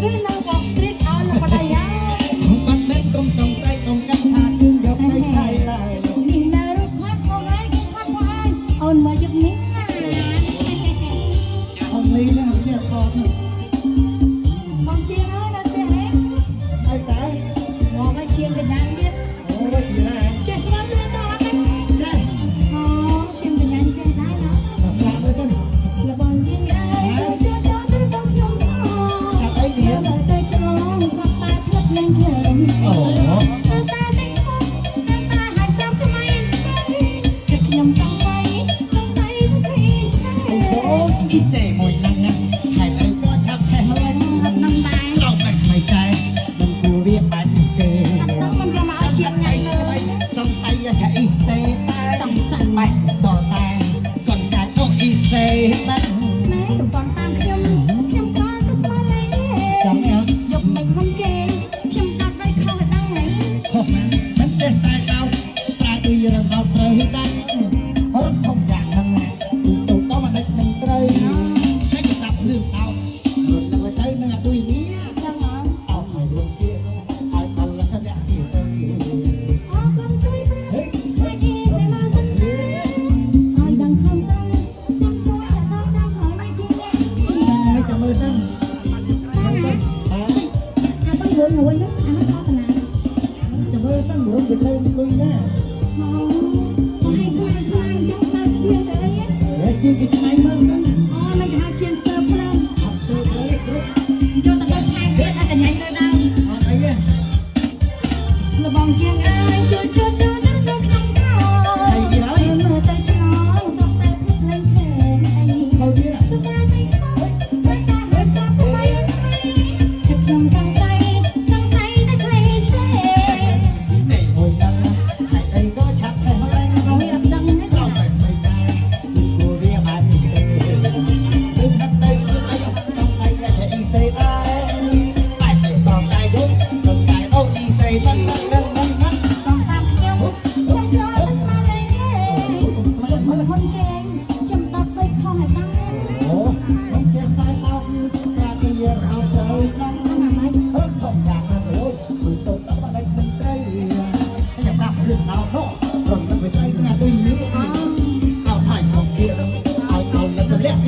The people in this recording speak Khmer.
ពេលនៅវ៉កស្ទ្រីតអស់លោកបដៃយ៉ាបាត់មិនគុំសង្ស័យគុំកាត់ថាយើងយកទៅឆៃឡើយនេះនៅរូបខ្លាត់អូនហើយគេខ្លាត់មកហើយអូនមកយកនេះណាអូននេះណាវាអត់នេះបងជាងហើយនៅទេហើយតើមកឲ្យជាងកញ្ញាទៀត អូយទីណាចេះខ្ញុំទៀតទៅអត់ចេះអូជាងកញ្ញាចេះដែរណាស្លាប់ទៅសិនលបងជាងដែរទៅទៅខ្ញុំកាត់អីនេះទៅឆ្លងស្រាប់តែភ្លឹកនឹងខ្ញុំ អូ តែតែហើយចាំថ្មីចិត្តខ្ញុំសង្ស័យទៅទីអូអ៊ីសេមួយណាស់ណាហេតុអីក៏ឆាប់ឆេះហើយអត់នឹងដែរស្រោបតែថ្មីចែមិនគួរវាបាច់គេតែមិនក៏មកជាងថ្ងៃឆ្លៃសង្ស័យឆាអ៊ីសេតែសង្ស័យបែកតតែកូនកាច់អូអ៊ីសេតែណែកំប៉ុងតាមខ្ញុំក៏ទៅស្មានដែរចាំអត់យកមិនខំគេខ្ញុំកាត់ដោយខំដល់ហើយហោះមិនចេះតែកោតែដូចរឿងអត់ត្រូវដែរអត់ធំយ៉ាងហ្នឹងទូទៅដល់មិនដឹងត្រូវតែគេស្ដាប់រឿងអោរត់ទៅទៅនឹងអត់ដូចនេះចឹងអត់អោឲ្យរួមទៀតឲ្យដល់លក្ខណៈទៀតអរគុណជួយព្រឹកជួយអីទៅមកសិនឲ្យដឹងខំទៅចាំជួយដល់ហើយជាងចាំមើលសិនមើលសិនអាទៅងួយងួយនោះអានោះអត់ណាចាំមើលសិនរួមទៅលើលុយណាអូឲ្យស្មានស្មានចង់បានជាងទៅអីជាងគេឆ្នៃមើលសិន